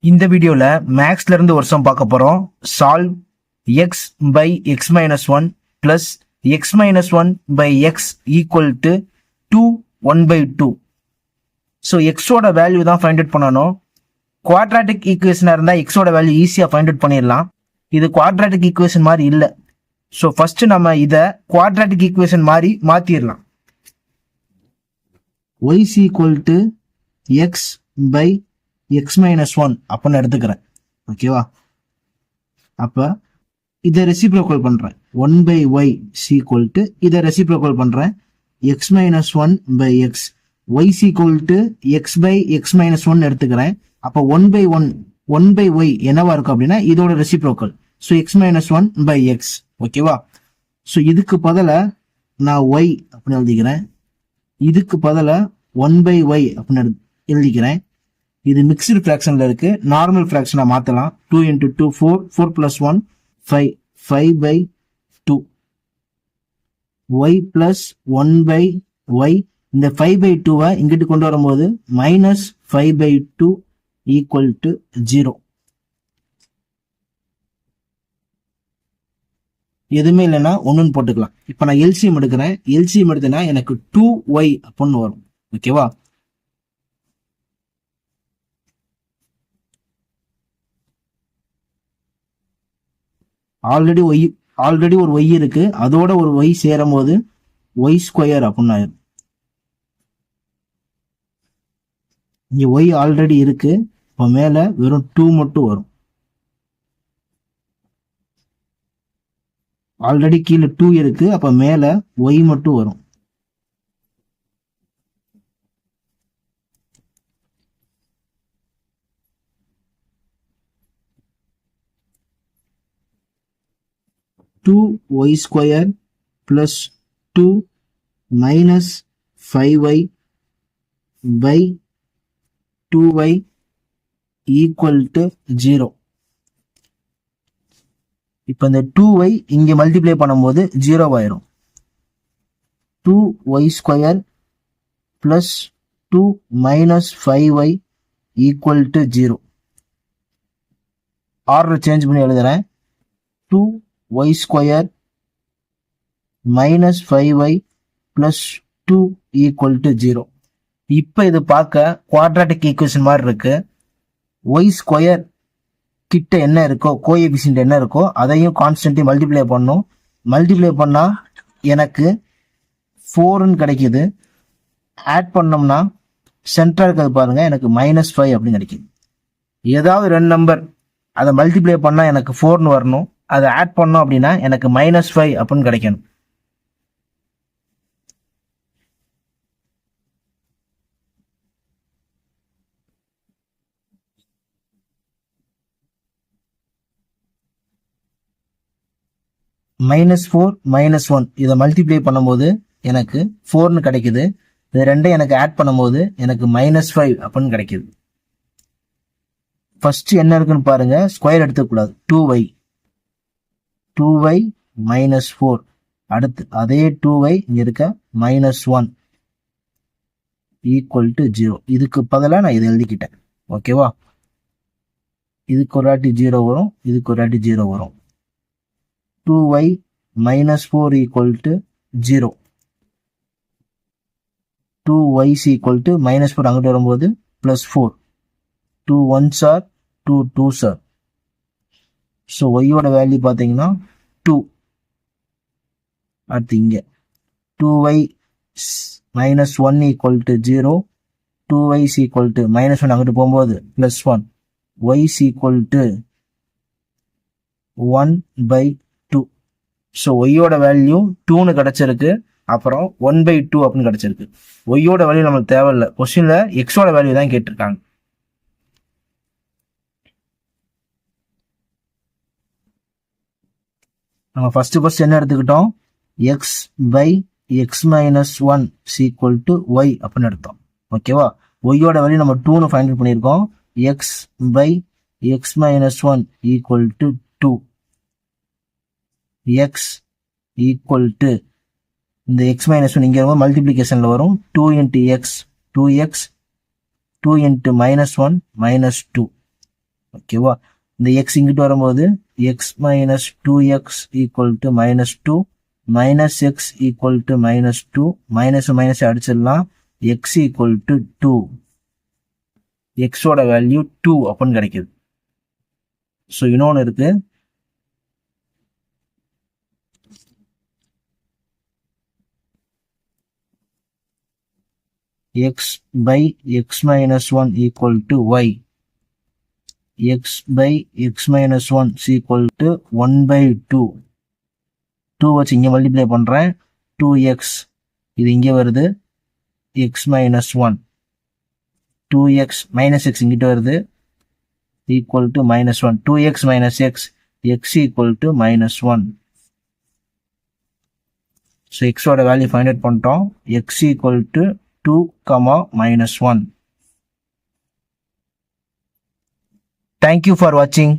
இந்த வீடியோல மேக்ஸ்ல இருந்து ஒரு சம் பார்க்க போறோம். Solve X by X minus one plus X minus one by X equal to 1/2. So எக்ஸோட வேல்யூ தான் ஃபைண்ட் அவுட் பண்ணணும். குவாட்ராட்டிக் ஈக்குவேஷனாக இருந்தால் எக்ஸோட வேல்யூ ஈஸியாக ஃபைண்ட் அவுட் பண்ணிடலாம். இது குவாட்ராட்டிக் ஈக்குவேஷன் மாதிரி இல்லை. ஸோ ஃபர்ஸ்ட் நம்ம இதை குவாட்ராட்டிக் ஈக்குவேஷன் மாதிரி மாற்றிடலாம். y is equal to x by x minus 1 அப்படின்னு எடுத்துக்கிறேன். ஓகேவா? அப்ப இதை ரெசிப்ரோக்கல் பண்றேன். 1 by y is equal to இதை ரெசிப்ரோக்கல் பண்றேன். x minus 1 by x y is equal to x by x minus 1 எடுத்துக்கிறேன். அப்ப 1 by y என்னவா இருக்கும் அப்படின்னா இதோட reciprocal. So x minus 1 by x. ஓகேவா? ஸோ இதுக்கு பதிலா நான் y அப்படின்னு எழுதிக்கிறேன். இதுக்கு பதிலா 1 by y அப்படின்னு எழுதிக்கிறேன். இது மிக்ஸ்டு ஃபிராக்ஷன்ல இருக்கு. நார்மல் ஃபிராக்ஷனா மாத்தலாம். 2 into 2 4 4 plus 1 5 5 by 2 y plus 1 by y. இந்த 5 by 2 இங்கிட்டு கொண்டு வரும்போது minus 5 by 2 equal to 0. எதுவுமே இல்லைன்னா ஒன்றுன்னு போட்டுக்கலாம். இப்போ நான் எல்சிஎம் எடுக்கிறேன். எல்சிஎம் எடுத்தேன்னா எனக்கு 2y அப்படின்னு வரும். ஓகேவா? ஆல்ரெடி ஒரு y இருக்கு. அதோட ஒரு y சேரும் போது y ஸ்கொயர் அப்படின்னு ஆயிரும். இங்க y ஆல்ரெடி இருக்கு. இப்போ மேல வெறும் 2 மட்டும் வரும். ஆல்ரெடி கீழே 2 இருக்கு. அப்ப மேல y மட்டும் வரும். Two y square plus 2 minus 5y by 2y equal to 0. இப்போ இந்த 2y இங்க மல்டிப்ளை பண்ணும்போது 0 ஆயிரும். 2y square plus 2 minus 5y equal to 0. Order change பண்ணி எழுதுறேன். 2y square minus 5y plus 2 equal to 0. இப்போ இது பார்க்க குவாட்ராட்டிக் ஈக்குவேஷன் மாதிரி இருக்கு. y ஸ்கொயர் கிட்ட என்ன இருக்கோ, கோஎஃபிஷியன்ட் என்ன இருக்கோ அதையும் கான்ஸ்டன்ட்டையும் மல்டிப்ளை பண்ணும். மல்டிப்ளை பண்ணா எனக்கு 4ன்னு கிடைக்குது. ஆட் பண்ணோம்னா சென்டரா இருக்கிறது பாருங்க, எனக்கு -5 அப்படின்னு கிடைக்குது. ஏதாவது ரெண்டு நம்பர் அதை மல்டிப்ளை பண்ணா எனக்கு 4ன்னு வரணும். அதை ஆட் பண்ணோம் அப்படின்னா எனக்கு -5 அப்படின்னு கிடைக்கணும். -4 -1 இதை மல்டிப்ளை பண்ணும்போது எனக்கு 4ன்னு கிடைக்குது. இது ரெண்டையும் எனக்கு ஆட் பண்ணும்போது எனக்கு -5 அப்படின்னு கிடைக்குது. ஃபர்ஸ்ட் என்ன இருக்குன்னு பாருங்க. ஸ்கொயர் எடுத்துக்கூடாது. 2y -4. அடுத்து அதே 2y இங்க இருக்க -1 ஈக்குவல் டு 0. இதுக்கு பதிலாக நான் இதை எழுதிக்கிட்டேன். ஓகேவா? இதுக்கு ஒரு வாட்டி 0 வரும், இதுக்கு ஒரு வாட்டி 0 வரும். 2y -4 equal to 0. 2y is equal to -4 அங்கிட்டு வரும்போது +4. 2 1s are 2 2s are. So ஒய்யோட வேல்யூ பார்த்தீங்கன்னா 2. அடுத்து இங்கே 2y -1 equal to 0. 2y is equal to -1 அங்கிட்டு போகும்போது +1. y is equal to 1/2. So ஒய்யோட வேல்யூ 2ன்னு கிடைச்சிருக்கு. அப்புறம் 1/2 அப்படின்னு கிடைச்சிருக்கு. ஒய்யோட வேல்யூ நம்மளுக்கு தேவையில்லை. கொஸ்டின்ல எக்ஸோட வேல்யூ தான் கேட்டிருக்காங்க. நம்ம ஃபர்ஸ்ட் என்ன எடுத்துக்கிட்டோம்? X by X minus 1 equal to Y அப்படின்னு எடுத்தோம். ஓகேவா? ஒய்யோட வேல்யூ நம்ம 2ன்னு ஃபைண்ட் அவுட் பண்ணியிருக்கோம். X by X minus 1 equal to 2. x equal to இந்த x -1 இங்க மல்டிப்ளிகேஷன்ல வரும். 2 into x 2x 2 into -1 -2. ஓகேவா? இந்த எக்ஸ் இங்கிட்டு வரும்போது X minus two X equal to minus two, minus X equal to minus two, minus minus அடிச்சிடலாம், X equal to two, எக்ஸோட value two அப்படின்னு கிடைக்குது. ஸோ இன்னொன்று இருக்கு, x by x minus 1 equal to y. x by x minus 1 is equal to 1 by 2. 2 வச்சு இங்க multiply பண்றேன், 2x இது இங்க வருது, x minus 1, 2x minus x இங்கிட்ட வருது, equal to minus 1, 2x minus x, x equal to minus 1. So x ஓட value find out பண்ணிட்டோம், x equal to 2, minus 1. Thank you for watching.